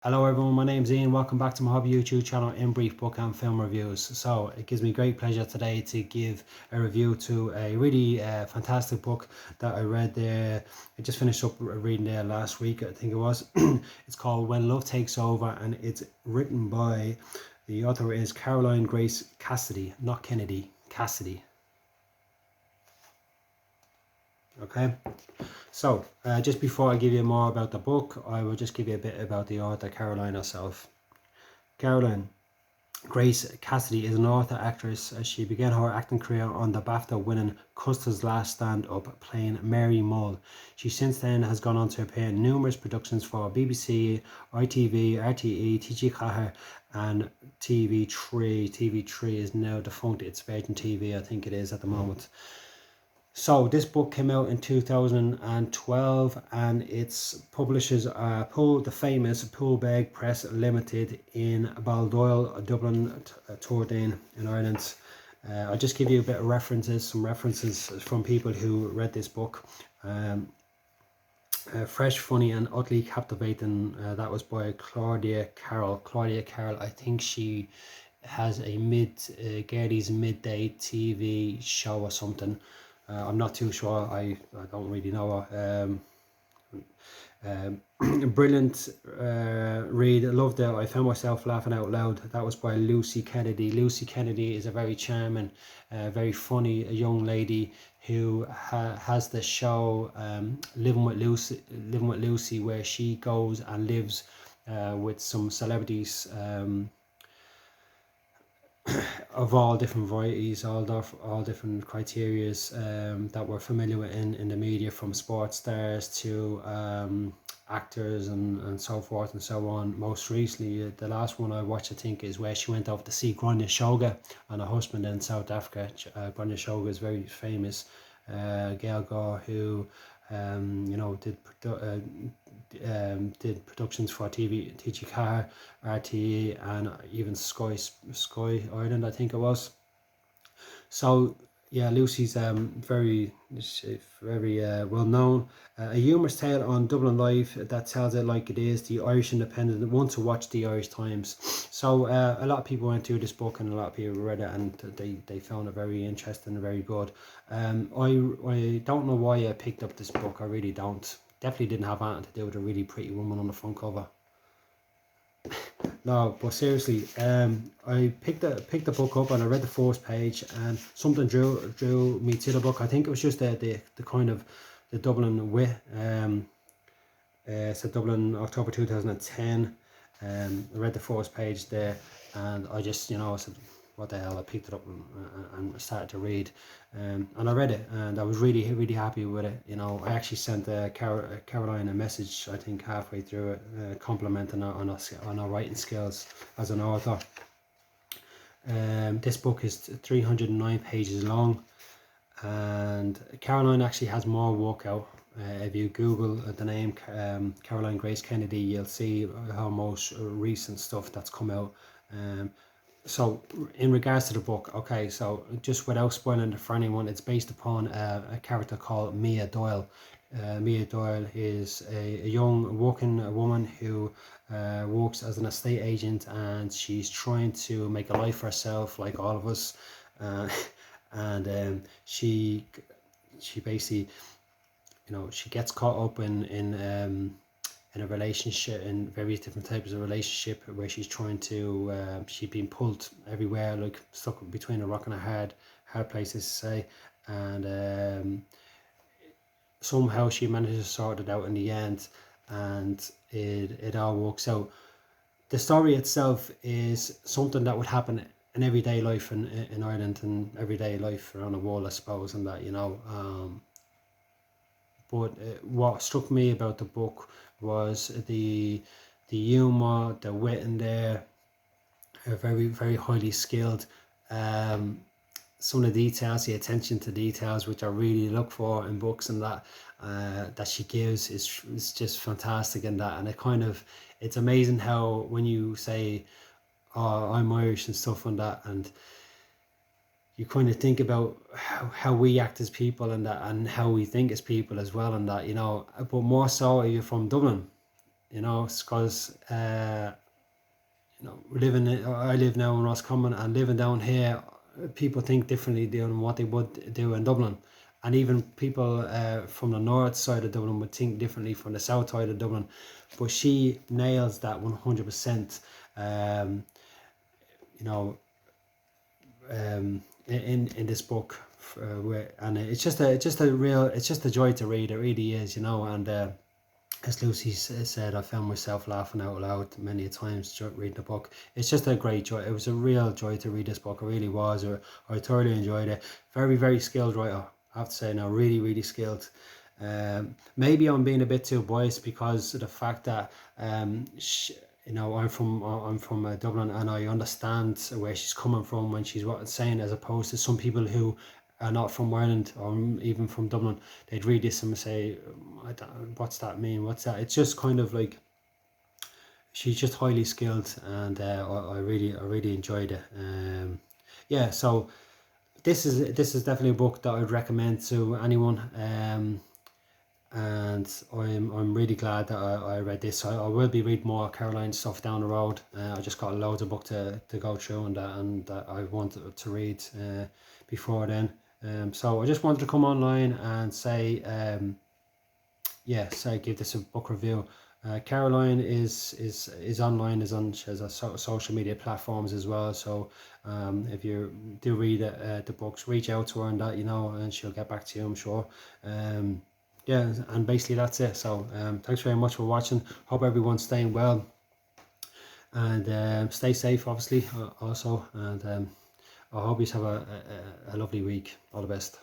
Hello everyone, my name's Ian. Welcome back to my hobby YouTube channel, In Brief Book and Film Reviews. So it gives me great pleasure today to give a review to a really fantastic book that I read there. I just finished up reading there last week, I think it was. It's called When Love Takes Over, and it's written by, the author is Caroline Grace Cassidy, not Kennedy, Cassidy. Okay, so just before I give you more about the book, I will just give you a bit about the author, Caroline herself. Caroline Grace Cassidy is an author actress. She began her acting career on the BAFTA-winning Custer's Last Stand-Up, playing Mary Mull. She since then has gone on to appear in numerous productions for BBC, ITV, RTE, TG Ceathair and TV3. TV3 is now defunct. It's Virgin TV, I think it is at the moment. So this book came out in 2012, and its publishers are the famous Poolbeg Press Limited in Baldoyle, Dublin, Tourdain in Ireland. I'll just give you a bit of some references from people who read this book. Fresh, funny and utterly captivating. That was by Claudia Carroll. I think she has a Gertie's midday TV show or something. I'm not too sure. I don't really know her. Brilliant read. I loved it. I found myself laughing out loud. That was by Lucy Kennedy. Lucy Kennedy is a very charming, very funny young lady who has the show Living with Lucy, where she goes and lives with some celebrities of all different varieties, all different criterias that we're familiar with in the media, from sports stars to actors and so forth and so on. Most recently, the last one I watched, I think, is where she went over to see Grania Shoga and her husband in South Africa. Grania Shoga is very famous girl who did productions for TV, TG Ceathair, RTE, and even Sky Ireland, I think it was. So yeah, Lucy's very well known. A humorous tale on Dublin life that tells it like it is. The Irish Independent, one to watch the Irish Times. So a lot of people went through this book, and a lot of people read it, and they found it very interesting and very good. I don't know why I picked up this book. I really don't. Definitely didn't have anything to do with a really pretty woman on the front cover. No, but seriously, I picked the book up and I read the first page, and something drew me to the book. I think it was just the kind of the Dublin wit. It's Dublin, October 2010. I read the first page there, and I just, I said, what the hell, I picked it up and started to read, and I read it, and I was really, really happy with it. I actually sent Caroline a message, I think halfway through it, complimenting her on her writing skills as an author. This book is 309 pages long, and Caroline actually has more work out. If you Google the name Caroline Grace Kennedy, you'll see her most recent stuff that's come out. So in regards to the book, okay, so just without spoiling it for anyone, it's based upon a character called Mia Doyle. Mia Doyle is a young working woman who works as an estate agent, and she's trying to make a life for herself, like all of us. And she basically, she gets caught up in a relationship, in various different types of relationship, where she's trying to she's been pulled everywhere, like stuck between a rock and a hard places to say, and somehow she manages to sort it out in the end, and it all works out. The story itself is something that would happen in everyday life in Ireland, and everyday life around the world, I suppose, and that, but what struck me about the book was the humor, the wit in there, very, very highly skilled. Some of the details, the attention to details, which I really look for in books, and that she gives is just fantastic in that. And it's amazing how when you say, "Oh, I'm Irish" and stuff like that, and you kind of think about how we act as people, and how we think as people as well, and that, but more so if you're from Dublin, you know, it's because you know, I live now in Roscommon, and living down here, people think differently than what they would do in Dublin. And even people from the north side of Dublin would think differently from the south side of Dublin. But she nails that 100%. You know, in this book, and it's just a joy to read. It really is, you know. And as Lucy said, I found myself laughing out loud many times reading the book. It's just a great joy. It was a real joy to read this book. It really was. I thoroughly enjoyed it. Very, very skilled writer, I have to say now. Really, really skilled. Maybe I'm being a bit too biased because of the fact that you know, I'm from Dublin, and I understand where she's coming from when she's saying, as opposed to some people who are not from Ireland or even from Dublin. They'd read this and say, what's that mean? What's that? It's just kind of like, she's just highly skilled, and I really enjoyed it. Yeah, so this is definitely a book that I'd recommend to anyone. And I'm really glad that I read this. I will be reading more Caroline stuff down the road. I just got loads of book to go through, and that I wanted to read before then. So I just wanted to come online and say, give this a book review. Caroline is online, she has a social media platforms as well. So if you do read the books, reach out to her and that, you know, and she'll get back to you, I'm sure. Yeah, and basically that's it. So thanks very much for watching. Hope everyone's staying well, and stay safe, obviously, also. And I hope you have a lovely week. All the best.